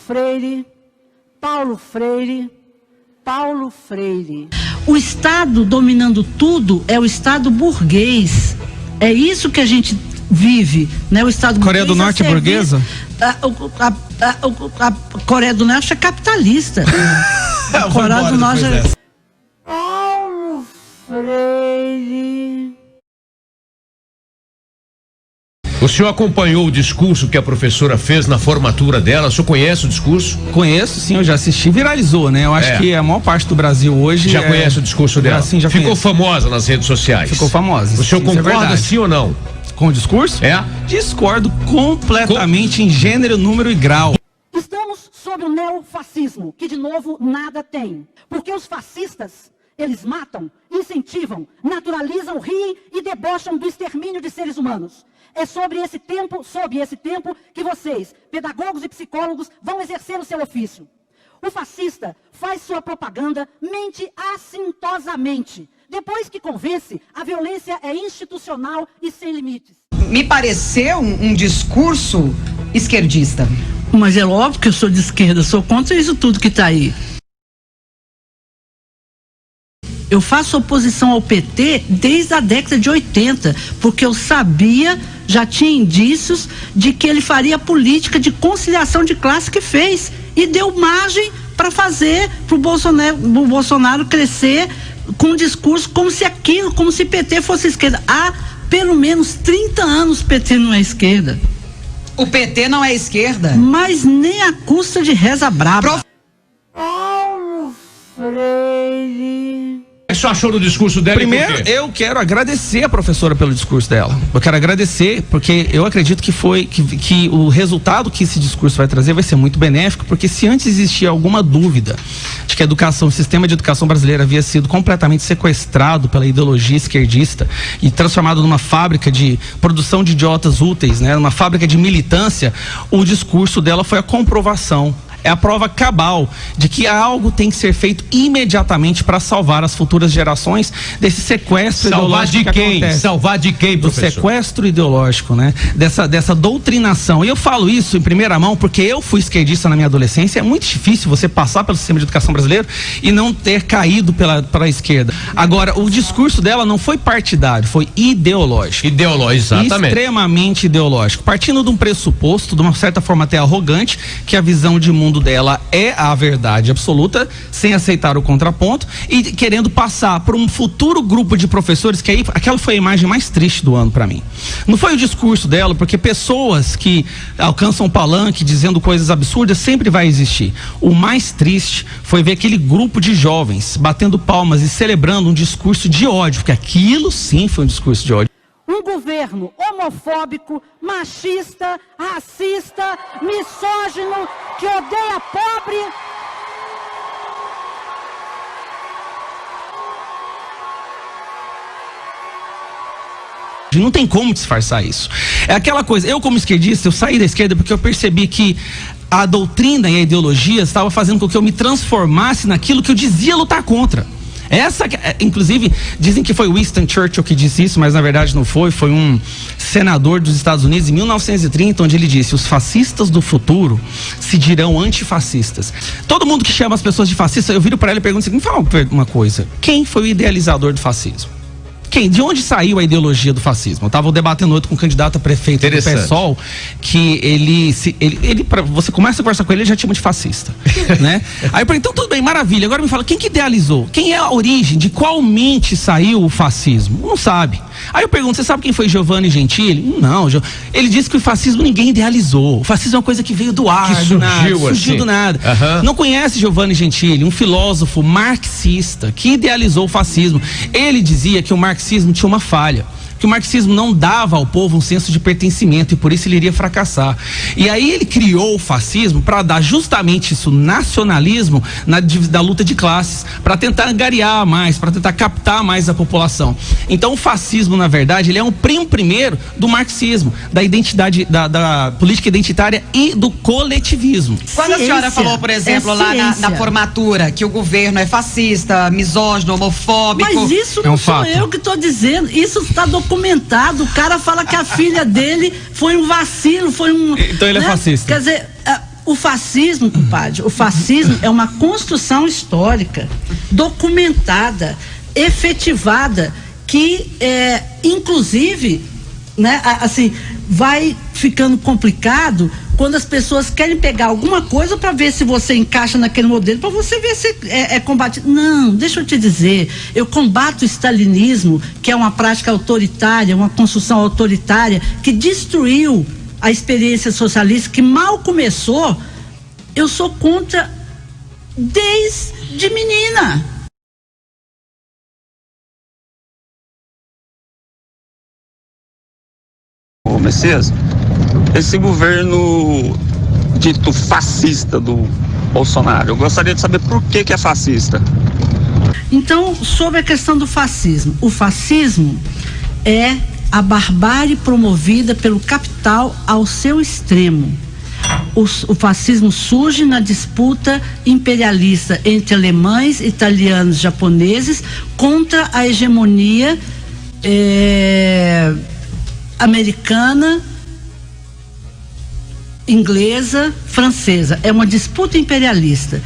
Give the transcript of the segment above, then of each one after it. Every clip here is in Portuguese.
Freire, Paulo Freire, Paulo Freire. O Estado dominando tudo é o Estado burguês. É isso que a gente vive, né? O Estado Coreia do Norte é burguesa? A Coreia do Norte é capitalista. A Coreia do Norte é... Paulo Freire. O senhor acompanhou o discurso que a professora fez na formatura dela? O senhor conhece o discurso? Conheço, sim, eu já assisti. Viralizou, né? Eu acho que a maior parte do Brasil hoje... Já conhece o discurso dela? Sim, já Ficou conheço. famosa nas redes sociais? Ficou famosa. O senhor concorda sim ou não? Com o discurso? É. Discordo completamente em gênero, número e grau. Estamos sob o neofascismo, que de novo nada tem. Porque os fascistas, eles matam, incentivam, naturalizam, riem e debocham do extermínio de seres humanos. É sob esse tempo que vocês, pedagogos e psicólogos, vão exercer o seu ofício. O fascista faz sua propaganda, mente assintosamente. Depois que convence, a violência é institucional e sem limites. Me pareceu um discurso esquerdista. Mas é óbvio que eu sou de esquerda, sou contra isso tudo que está aí. Eu faço oposição ao PT desde a década de 80, porque eu sabia, já tinha indícios de que ele faria a política de conciliação de classe que fez e deu margem para fazer para o Bolsonaro crescer com um discurso como se PT fosse esquerda. Há pelo menos 30 anos PT não é esquerda. O PT não é esquerda? Mas nem a custa de reza braba. Paulo Freire. O que você achou do discurso dela? Primeiro, eu quero agradecer a professora pelo discurso dela. Eu quero agradecer, porque eu acredito que o resultado que esse discurso vai trazer vai ser muito benéfico, porque se antes existia alguma dúvida de que o sistema de educação brasileira havia sido completamente sequestrado pela ideologia esquerdista e transformado numa fábrica de produção de idiotas úteis, né, numa fábrica de militância, o discurso dela foi a comprovação. É a prova cabal de que algo tem que ser feito imediatamente para salvar as futuras gerações desse sequestro ideológico. Salvar de quem? Salvar de quem, professor? Do sequestro ideológico, né? Dessa doutrinação. E eu falo isso em primeira mão porque eu fui esquerdista na minha adolescência. É muito difícil você passar pelo sistema de educação brasileiro e não ter caído pela esquerda. Agora, o discurso dela não foi partidário, foi ideológico. Ideológico, exatamente. Extremamente ideológico. Partindo de um pressuposto, de uma certa forma até arrogante, que a visão de mundo dela é a verdade absoluta, sem aceitar o contraponto e querendo passar para um futuro grupo de professores, que aí aquela foi a imagem mais triste do ano para mim. Não foi o discurso dela, porque pessoas que alcançam o palanque dizendo coisas absurdas sempre vai existir. O mais triste foi ver aquele grupo de jovens batendo palmas e celebrando um discurso de ódio, porque aquilo sim foi um discurso de ódio. Um governo homofóbico, machista, racista, misógino, que odeia pobre. Não tem como disfarçar isso. É aquela coisa, eu como esquerdista, eu saí da esquerda porque eu percebi que a doutrina e a ideologia estava fazendo com que eu me transformasse naquilo que eu dizia lutar contra. Inclusive, dizem que foi Winston Churchill que disse isso, mas na verdade não foi. Foi um senador dos Estados Unidos em 1930, onde ele disse: os fascistas do futuro se dirão antifascistas. Todo mundo que chama as pessoas de fascista, eu viro para ele e pergunto assim: me fala uma coisa, quem foi o idealizador do fascismo? De onde saiu a ideologia do fascismo? Eu estava debatendo ontem com um candidato a prefeito do PSOL, que ele para você começa a conversar com ele já te chama de fascista, né? Aí eu falei, então tudo bem, maravilha, agora me fala, quem que idealizou? Quem é a origem? De qual mente saiu o fascismo? Não sabe. Aí eu pergunto, você sabe quem foi Giovanni Gentili? Não, ele disse que o fascismo ninguém idealizou. O fascismo é uma coisa que veio do ar, que surgiu do nada. Uhum. Não conhece Giovanni Gentili, um filósofo marxista que idealizou o fascismo. Ele dizia que o marxismo tinha uma falha, que o marxismo não dava ao povo um senso de pertencimento e por isso ele iria fracassar. E aí ele criou o fascismo para dar justamente isso, nacionalismo da luta de classes, para tentar angariar mais, para tentar captar mais a população. Então o fascismo, na verdade, ele é um primo primeiro do marxismo, da identidade, da política identitária e do coletivismo. Quando a senhora falou, por exemplo, lá na formatura, que o governo é fascista, misógino, homofóbico... Mas isso não sou eu que estou dizendo, isso está documentado. O cara fala que a filha dele foi um vacilo, foi um... Então ele é fascista. Quer dizer, o fascismo, compadre, o fascismo é uma construção histórica, documentada, efetivada, que inclusive, né, assim, vai ficando complicado quando as pessoas querem pegar alguma coisa para ver se você encaixa naquele modelo, para você ver se é combatido. Não, deixa eu te dizer, eu combato o stalinismo, que é uma prática autoritária, uma construção autoritária, que destruiu a experiência socialista, que mal começou. Eu sou contra desde menina. Ô Messias, esse governo dito fascista do Bolsonaro, eu gostaria de saber por que é fascista. Então, sobre a questão do fascismo, o fascismo é a barbárie promovida pelo capital ao seu extremo. O fascismo surge na disputa imperialista entre alemães, italianos, japoneses contra a hegemonia americana, inglesa, francesa. É uma disputa imperialista.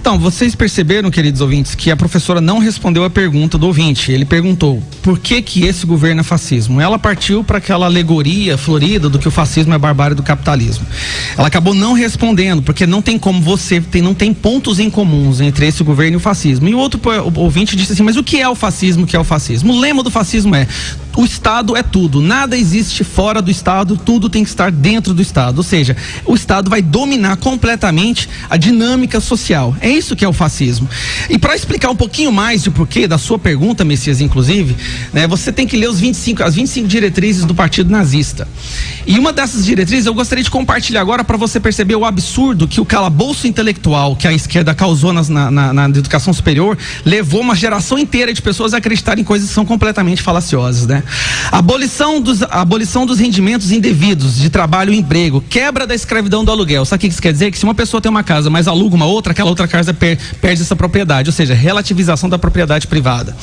Então, vocês perceberam, queridos ouvintes, que a professora não respondeu a pergunta do ouvinte. Ele perguntou por que esse governo é fascismo. Ela partiu para aquela alegoria florida do que o fascismo é a barbárie do capitalismo. Ela acabou não respondendo, porque não tem como não tem pontos em comuns entre esse governo e o fascismo. E o outro ouvinte disse assim, mas o que é o fascismo? O que é o fascismo? O lema do fascismo é: o Estado é tudo, nada existe fora do Estado, tudo tem que estar dentro do Estado. Ou seja, o Estado vai dominar completamente a dinâmica social. É isso que é o fascismo. E para explicar um pouquinho mais do porquê da sua pergunta, Messias, inclusive, né, você tem que ler as 25 diretrizes do Partido Nazista. E uma dessas diretrizes eu gostaria de compartilhar agora para você perceber o absurdo que o calabouço intelectual que a esquerda causou na educação superior levou uma geração inteira de pessoas a acreditarem em coisas que são completamente falaciosas, né? Abolição dos rendimentos indevidos de trabalho e emprego, quebra da escravidão do aluguel. Sabe o que isso quer dizer? Que se uma pessoa tem uma casa, mas aluga uma outra, aquela outra casa perde essa propriedade, ou seja, relativização da propriedade privada.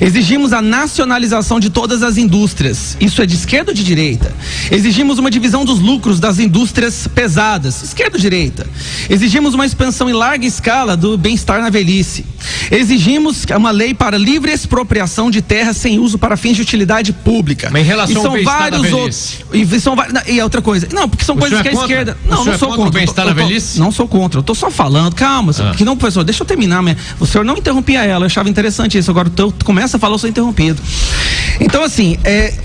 Exigimos a nacionalização de todas as indústrias. Isso é de esquerda ou de direita? Exigimos uma divisão dos lucros das indústrias pesadas. Esquerda ou direita? Exigimos uma expansão em larga escala do bem-estar na velhice. Exigimos uma lei para livre expropriação de terras sem uso para fins de utilidade pública. Mas em relação ao bem-estar na velhice? E outra coisa. Não, porque são coisas que a esquerda... Não sou contra. O bem-estar na velhice? Não sou contra. Eu tô só falando. Calma. Que não, professor, deixa eu terminar. O senhor não interrompia ela. Eu achava interessante isso. Agora eu começo a falar, eu sou interrompido. Então, assim,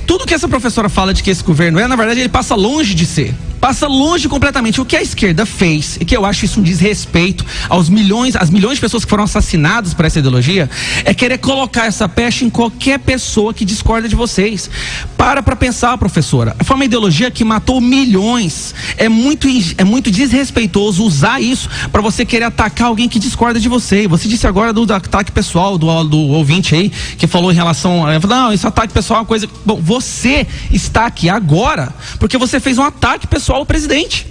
tudo que essa professora fala de que esse governo na verdade, ele passa longe de ser. Passa longe completamente. O que a esquerda fez, e que eu acho isso um desrespeito às milhões de pessoas que foram assassinadas por essa ideologia, é querer colocar essa peste em qualquer pessoa que discorda de vocês. Para pensar, professora. Foi uma ideologia que matou milhões. É muito desrespeitoso usar isso para você querer atacar alguém que discorda de você. Você disse agora do ataque pessoal do ouvinte aí, que falou em relação não, esse ataque pessoal é uma coisa... Bom, você está aqui agora porque você fez um ataque pessoal ao presidente.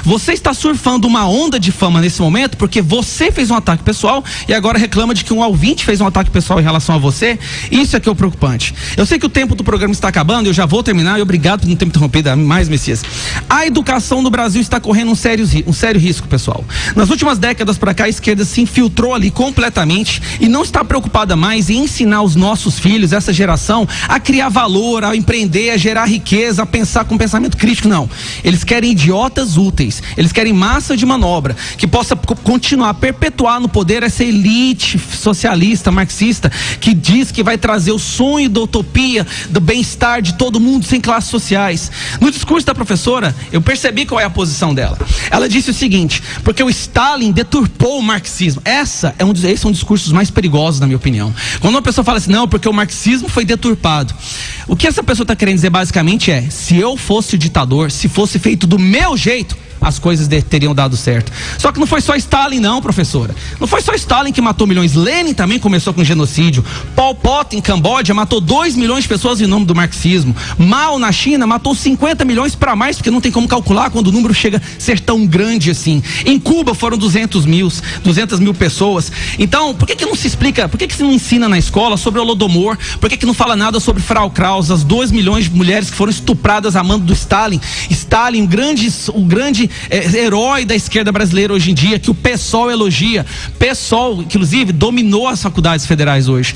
Você está surfando uma onda de fama nesse momento porque você fez um ataque pessoal e agora reclama de que um ouvinte fez um ataque pessoal em relação a você. Isso é que é o preocupante. Eu sei que o tempo do programa está acabando, eu já vou terminar e obrigado por não ter me interrompido mais, Messias. A educação no Brasil está correndo um sério risco, pessoal. Nas últimas décadas para cá, a esquerda se infiltrou ali completamente e não está preocupada mais em ensinar os nossos filhos, essa geração, a criar valor, a empreender, a gerar riqueza, a pensar com pensamento crítico. Não. Eles querem idiotas úteis. Eles querem massa de manobra que possa continuar a perpetuar no poder essa elite socialista, marxista, que diz que vai trazer o sonho da utopia, do bem-estar de todo mundo sem classes sociais. No discurso da professora, eu percebi qual é a posição dela. Ela disse o seguinte: porque o Stalin deturpou o marxismo. Esses são um discursos mais perigosos, na minha opinião. Quando uma pessoa fala assim, não, porque o marxismo foi deturpado. O que essa pessoa está querendo dizer basicamente é: se eu fosse o ditador, se fosse feito do meu jeito, as coisas teriam dado certo. Só que não foi só Stalin não, professora. Não foi só Stalin que matou milhões. Lenin também começou com genocídio. Pol Pot em Camboja matou 2 milhões de pessoas em nome do marxismo. Mao na China matou 50 milhões para mais, porque não tem como calcular quando o número chega a ser tão grande assim. Em Cuba foram 200 mil pessoas. Então, por que não se explica, por que se não ensina na escola sobre o Holodomor? Por que não fala nada sobre Frau Kraus, as 2 milhões de mulheres que foram estupradas a mando do Stalin? Stalin, o grande herói da esquerda brasileira hoje em dia, que o PSOL elogia. PSOL, inclusive, dominou as faculdades federais hoje.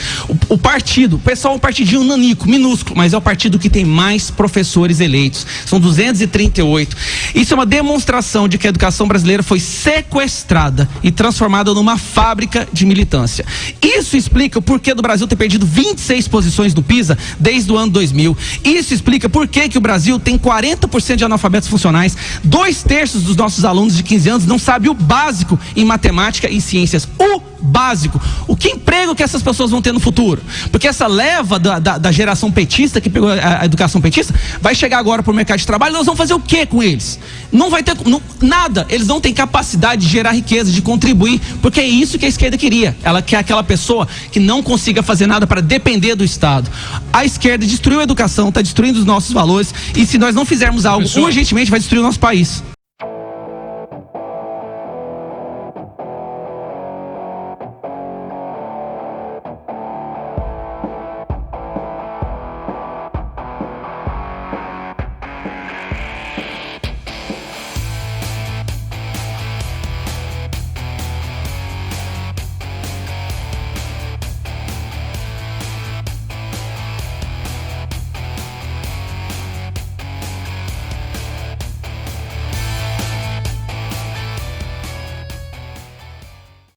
O PSOL é um partidinho nanico, minúsculo, mas é o partido que tem mais professores eleitos. São 238. Isso é uma demonstração de que a educação brasileira foi sequestrada e transformada numa fábrica de militância. Isso explica o porquê do Brasil ter perdido 26 posições no PISA desde o ano 2000. Isso explica por que o Brasil tem 40% de analfabetos funcionais. 2/3 dos nossos alunos de 15 anos não sabem o básico em matemática e ciências. O básico. O que emprego que essas pessoas vão ter no futuro? Porque essa leva da geração petista, que pegou a educação petista, vai chegar agora para o mercado de trabalho. Nós vamos fazer o que com eles? Não vai ter nada. Eles não têm capacidade de gerar riqueza, de contribuir, porque é isso que a esquerda queria. Ela quer aquela pessoa que não consiga fazer nada para depender do Estado. A esquerda destruiu a educação, está destruindo os nossos valores, e se nós não fizermos algo urgentemente, vai destruir o nosso país.